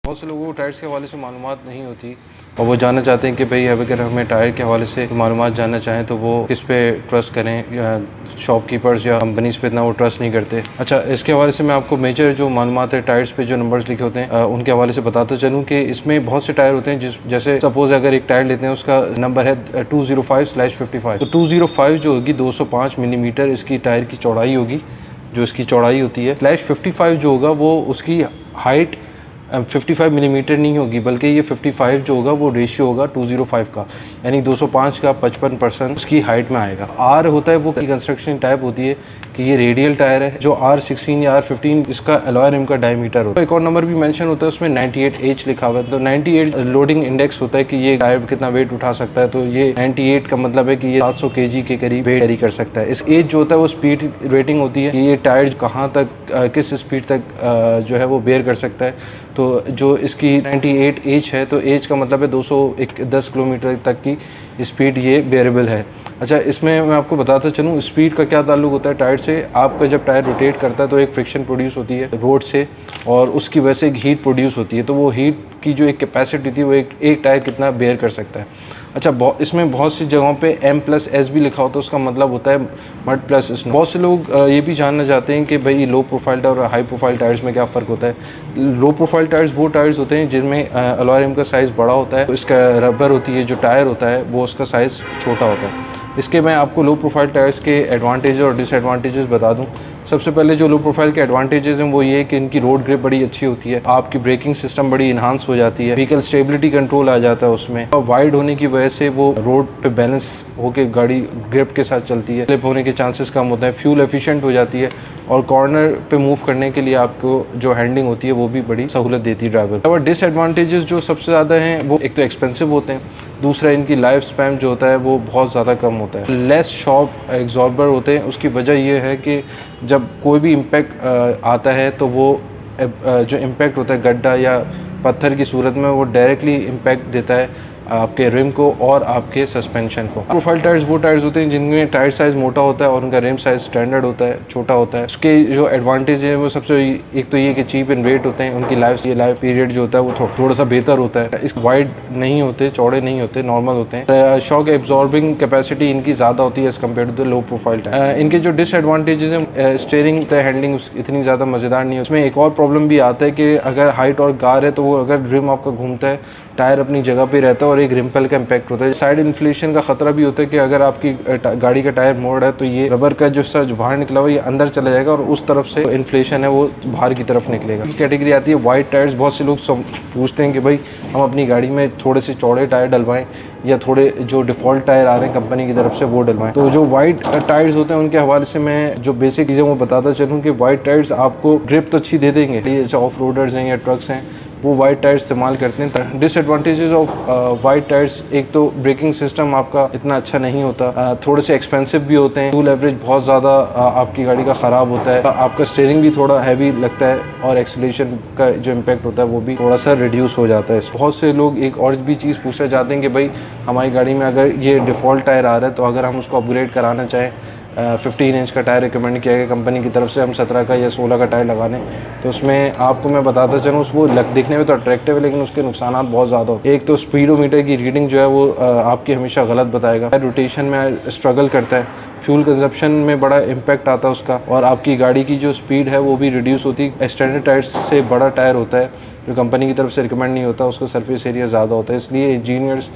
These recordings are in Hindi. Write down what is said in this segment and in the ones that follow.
बहुत से लोगों को टायर्स के हवाले से मालूमात नहीं होती और वो जानना चाहते हैं कि भाई अगर हमें टायर के हवाले से मालूमात जानना चाहें तो वो किस पे ट्रस्ट करें, या शॉपकीपर्स या कंपनीज पे इतना वो ट्रस्ट नहीं करते। अच्छा, इसके हवाले से मैं आपको मेजर जो मालूमात है टायर्स पे जो नंबर्स लिखे होते हैं उनके हवाले से बताता चलूँ कि इसमें बहुत से टायर होते हैं जैसे सपोज अगर एक टायर लेते हैं उसका नंबर है 205/55, तो 205 जो होगी 205 मिलीमीटर इसकी टायर की चौड़ाई होगी, जो इसकी चौड़ाई होती है। /55 जो होगा वो उसकी हाइट 55 मिलीमीटर नहीं होगी, बल्कि ये 55 जो होगा वो रेशियो होगा 205 का, यानी 205 का 55% उसकी हाइट में आएगा। आर होता है वो कंस्ट्रक्शन टाइप होती है कि ये रेडियल टायर है। जो R16 या R15 इसका अलॉय रिम का डायमीटर होता है। एक और नंबर भी मेंशन होता है उसमें 98H लिखा हुआ है, तो 98 लोडिंग इंडेक्स होता है कि ये टायर कितना वेट उठा सकता है, तो ये 98 का मतलब है कि ये 700 kg के करीब वेट कैरी कर सकता है। इस एज जो होता है वो स्पीड रेटिंग होती है कि ये टायर कहाँ तक किस स्पीड तक जो है वो बेयर कर सकता है। तो जो इसकी 98H है, तो एज का मतलब है 210 किलोमीटर तक की स्पीड ये बेयरेबल है। अच्छा, इसमें मैं आपको बताता चलूँ स्पीड का क्या ताल्लुक होता है टायर से। आपका जब टायर रोटेट करता है तो एक फ्रिक्शन प्रोड्यूस होती है रोड से और उसकी वजह से एक हीट प्रोड्यूस होती है, तो वो हीट की जो एक कैपेसिटी थी वो एक टायर कितना बेयर कर सकता है। अच्छा, इसमें बहुत सी जगहों पे M+S भी लिखा होता है, उसका मतलब होता है मड प्लस स्नो। बहुत से लोग ये भी जानना चाहते हैं कि भाई लो प्रोफाइल टायर और हाई प्रोफाइल टायर्स में क्या फ़र्क होता है। लो प्रोफाइल टायर्स वो टायर्स होते हैं जिनमें अलॉय रिम का साइज़ बड़ा होता है, तो इसका रबर होती है जो टायर होता है वो उसका साइज़ छोटा होता है। इसके मैं आपको लो प्रोफाइल टायर्स के एडवांटेज और डिसएडवांटेजेस बता दूं। सबसे पहले जो लो प्रोफाइल के एडवांटेजेस हैं वो ये है कि इनकी रोड ग्रिप बड़ी अच्छी होती है, आपकी ब्रेकिंग सिस्टम बड़ी इन्हांस हो जाती है, व्हीकल स्टेबिलिटी कंट्रोल आ जाता है उसमें, और वाइड होने की वजह से वो रोड पे बैलेंस होकर गाड़ी ग्रिप के साथ चलती है, स्लिप होने के चांसेस कम होते हैं, फ्यूल एफिशिएंट हो जाती है और कॉर्नर पे मूव करने के लिए आपको जो हैंडलिंग होती है वो भी बड़ी सहूलत देती है ड्राइवर। और डिसएडवांटेजेस जो सबसे ज़्यादा हैं वो एक तो एक्सपेंसिव होते हैं, दूसरा इनकी लाइफ स्पैन जो होता है वो बहुत ज़्यादा कम होता है। लेस शॉक एग्जॉर्बर होते हैं, उसकी वजह ये है कि जब कोई भी इम्पैक्ट आता है तो वो जो इम्पैक्ट होता है गड्ढा या पत्थर की सूरत में वो डायरेक्टली इम्पैक्ट देता है आपके रिम को और आपके सस्पेंशन को। प्रोफाइल टायर्स वो टायर्स होते हैं जिनमें टायर साइज़ मोटा होता है और उनका रिम साइज़ स्टैंडर्ड होता है, छोटा होता है। उसके जो एडवांटेज है वो सबसे एक तो ये कि चीप इन वेट होते हैं, उनकी लाइफ पीरियड जो होता है वो थोड़ा सा बेहतर होता है। इस वाइड नहीं होते, चौड़े नहीं होते, नॉर्मल होते हैं। शॉक एब्जॉर्बिंग कैपेसिटी इनकी ज़्यादा होती है as compare to the low profile tyre. इनके जो डिसएडवांटेजेस हैं, स्टीयरिंग हैंडलिंग इतनी ज़्यादा मज़ेदार नहीं है। उसमें एक और प्रॉब्लम भी आता है कि अगर हाइट और गार है तो वो अगर रिम आपका घूमता है, टायर अपनी जगह पे रहता है और एक रिम्पल का इम्पैक्ट होता है। साइड इन्फ्लेशन का खतरा भी होता है कि अगर आपकी गाड़ी का टायर मोड़ है तो ये रबर का जो हिस्सा बाहर निकला हुआ ये अंदर चला जाएगा और उस तरफ से इन्फ्लेशन है वो बाहर की तरफ निकलेगा। कैटेगरी आती है वाइड टायर्स। बहुत से लोग पूछते हैं कि भाई हम अपनी गाड़ी में थोड़े से चौड़े टायर डलवाएं या थोड़े जो डिफ़ॉल्ट टायर आ रहे हैं कंपनी की तरफ से वो डलवाएं। तो जो वाइड टायर्स होते हैं उनके हवाले से मैं जो बेसिक चीज़ें वो बताता चलूँ कि वाइड टायर्स आपको ग्रिप तो अच्छी दे देंगे, जैसे ऑफ रोडर्स हैं या ट्रक्स हैं वो वाइड टायर इस्तेमाल करते हैं। डिसएडवांटेजेस ऑफ वाइड टायर्स, एक तो ब्रेकिंग सिस्टम आपका इतना अच्छा नहीं होता, थोड़े से एक्सपेंसिव भी होते हैं, फ्यूल एवरेज बहुत ज़्यादा आपकी गाड़ी का ख़राब होता है, आपका स्टीयरिंग भी थोड़ा हैवी लगता है और एक्सीलरेशन का जो इम्पैक्ट होता है वो भी थोड़ा सा रिड्यूस हो जाता है। बहुत से लोग एक और भी चीज़ पूछना चाहते हैं कि भाई हमारी गाड़ी में अगर ये डिफ़ॉल्ट टायर आ रहा है तो अगर हम उसको अपग्रेड कराना चाहें 15 इंच का टायर रिकमेंड किया गया कंपनी की तरफ से, हम 17 का या 16 का टायर लगाने, तो उसमें आपको मैं बताता चलूँ वो दिखने में तो अट्रैक्टिव है लेकिन उसके नुकसान बहुत ज़्यादा होते हैं। एक तो स्पीडोमीटर की रीडिंग जो है वो आपकी हमेशा गलत बताएगा, रोटेशन में स्ट्रगल करता है, फ्यूल कंजप्शन में बड़ा इम्पैक्ट आता है उसका, और आपकी गाड़ी की जो स्पीड है वो भी रिड्यूस होती है। स्टैंडर्ड टायर से बड़ा टायर होता है जो कंपनी की तरफ से रिकमेंड नहीं होता, उसका सरफेस एरिया ज़्यादा होता है, इसलिए इंजीनियर्स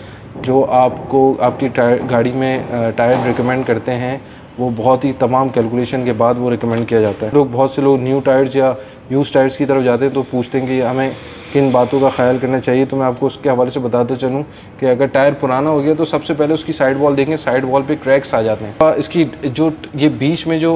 जो आपको आपकी गाड़ी में टायर रिकमेंड करते हैं वो बहुत ही तमाम कैलकुलेशन के बाद वो रिकमेंड किया जाता है। बहुत से लोग न्यू टायर्स या यूज टायर्स की तरफ जाते हैं तो पूछते हैं कि हमें किन बातों का ख्याल करना चाहिए, तो मैं आपको उसके हवाले से बताते चलूँ कि अगर टायर पुराना हो गया तो सबसे पहले उसकी साइड वॉल देखें, साइड वॉल पे क्रैक्स आ जाते हैं। इसकी जो ये बीच में जो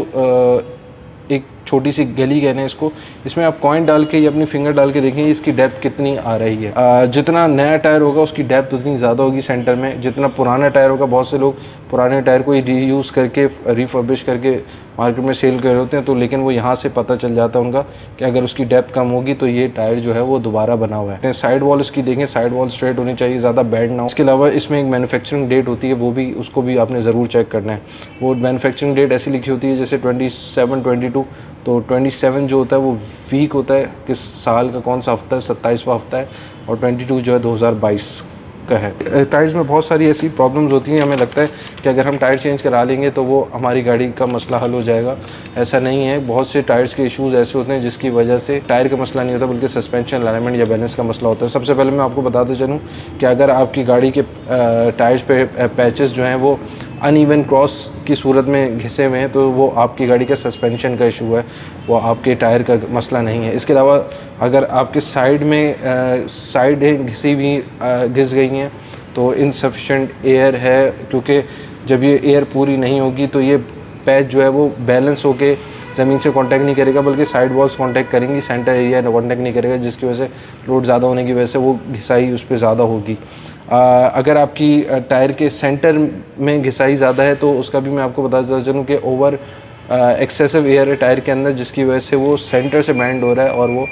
एक छोटी सी गली कहने इसको, इसमें आप कॉइन डाल के या अपनी फिंगर डाल के देखेंगे इसकी डेप्थ कितनी आ रही है। जितना नया टायर होगा उसकी डेप्थ उतनी ज़्यादा होगी सेंटर में, जितना पुराना टायर होगा बहुत से लोग पुराने टायर को रीयूज़ करके रिफर्बिश करके मार्केट में सेल कर रहे होते हैं, तो लेकिन वो यहाँ से पता चल जाता है उनका कि अगर उसकी डेप्थ कम होगी तो ये टायर जो है वो दोबारा बना हुआ है। साइड वॉल इसकी देखें, साइड वॉल स्ट्रेट होनी चाहिए, ज़्यादा बेंड ना हो। इसके अलावा इसमें एक मैन्युफैक्चरिंग डेट होती है, वो भी उसको भी आपने ज़रूर चेक करना है। वो मैन्युफैक्चरिंग डेट ऐसी लिखी होती है जैसे 27, 22, तो 27 जो होता है वो वीक होता है, किस साल का कौन सा हफ्ता है, 27वां हफ्ता है, और 22 जो है 2022 का है। टायर्स में बहुत सारी ऐसी प्रॉब्लम्स होती हैं, हमें लगता है कि अगर हम टायर चेंज करा लेंगे तो वो हमारी गाड़ी का मसला हल हो जाएगा। ऐसा नहीं है, बहुत से टायर्स के इश्यूज़ ऐसे होते हैं जिसकी वजह से टायर का मसला नहीं होता बल्कि सस्पेंशन, अलाइनमेंट या बैलेंस का मसला होता है। सबसे पहले मैं आपको बताते चलूँ कि अगर आपकी गाड़ी के टायर्स पे पैचेस जो हैं वो अनइवन क्रॉस की सूरत में घिसे हुए हैं तो वो आपकी गाड़ी का सस्पेंशन का इशू है, वो आपके टायर का मसला नहीं है। इसके अलावा अगर आपके साइड में साइड घिसी हुई घिस गई हैं तो इनसफिशेंट एयर है, क्योंकि जब ये एयर पूरी नहीं होगी तो ये पैच जो है वो बैलेंस होके ज़मीन से कांटेक्ट नहीं करेगा बल्कि साइड वॉल्स कांटेक्ट करेंगी, सेंटर एरिया कांटेक्ट नहीं करेगा, जिसकी वजह से लोड ज़्यादा होने की वजह से वो घिसाई उस पर ज़्यादा होगी। अगर आपकी टायर के सेंटर में घिसाई ज़्यादा है तो उसका भी मैं आपको बताता चलूँ कि ओवर एक्सेसिव एयर है टायर के अंदर, जिसकी वजह से वो सेंटर से बैंड हो रहा है और वो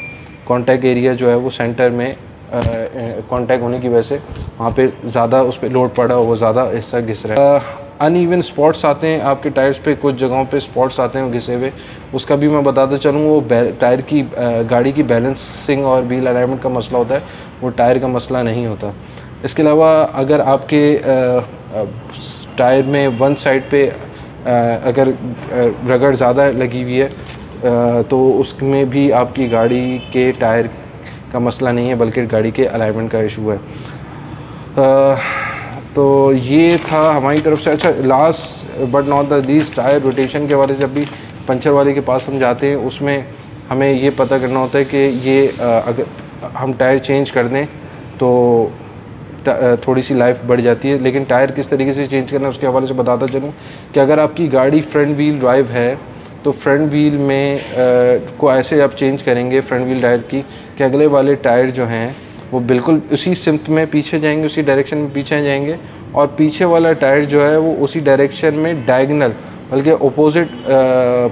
कांटेक्ट एरिया जो है वो सेंटर में कांटेक्ट होने की वजह से वहाँ पे ज़्यादा उस पर लोड पड़ा और वो ज़्यादा हिस्सा घिस रहा है। अनइवन स्पॉट्स आते हैं आपके टायर्स पे, कुछ जगहों पे स्पॉट्स आते हैं घिसे हुए, उसका भी मैं बताता चलूँ। वो टायर की गाड़ी की बैलेंसिंग और व्हील अलाइनमेंट का मसला होता है, वो टायर का मसला नहीं होता। इसके अलावा अगर आपके टायर में वन साइड पे अगर रगड़ ज़्यादा लगी हुई है तो उसमें भी आपकी गाड़ी के टायर का मसला नहीं है बल्कि गाड़ी के अलाइनमेंट का इशू है। तो ये था हमारी तरफ से। अच्छा, last but not the least, tyre rotation के हवाले से जब भी पंचर वाले के पास हम जाते हैं उसमें हमें ये पता करना होता है कि ये अगर हम टायर चेंज कर दें तो थोड़ी सी लाइफ बढ़ जाती है, लेकिन टायर किस तरीके से चेंज करना है उसके हवाले से बताता चलूँ कि अगर आपकी गाड़ी फ्रंट व्हील ड्राइव है तो फ्रंट व्हील में को ऐसे आप चेंज करेंगे फ्रंट व्हील टायर की कि अगले वाले टायर जो हैं वो बिल्कुल उसी सिम्त में पीछे जाएंगे, उसी डायरेक्शन में पीछे जाएंगे, और पीछे वाला टायर जो है वो उसी डायरेक्शन में डायगनल बल्कि अपोजिट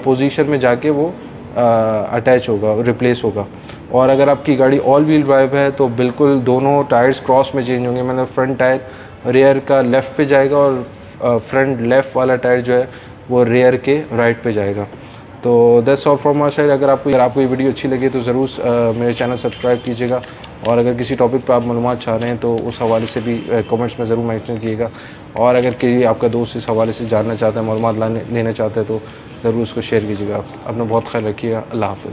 पोजीशन में जाके वो अटैच होगा, रिप्लेस होगा। और अगर आपकी गाड़ी ऑल व्हील ड्राइव है तो बिल्कुल दोनों टायर्स क्रॉस में चेंज होंगे, मतलब फ्रंट टायर रेयर का लेफ़्ट पे जाएगा और फ्रंट लेफ़्ट वाला टायर जो है वो रेयर के राइट पे जाएगा। तो that's all from my side. अगर आपको ये वीडियो अच्छी लगी तो ज़रूर मेरे चैनल सब्सक्राइब कीजिएगा, और अगर किसी टॉपिक पर आप मालूमात चाह रहे हैं तो उस हवाले से भी कमेंट्स में ज़रूर मेंशन कीजिएगा, और अगर कोई आपका दोस्त इस हवाले से जानना चाहता है, मालूमात लेना चाहता है तो ज़रूर उसको शेयर कीजिएगा। अपना बहुत ख्याल रखिएगा। अल्लाह हाफ़िज़।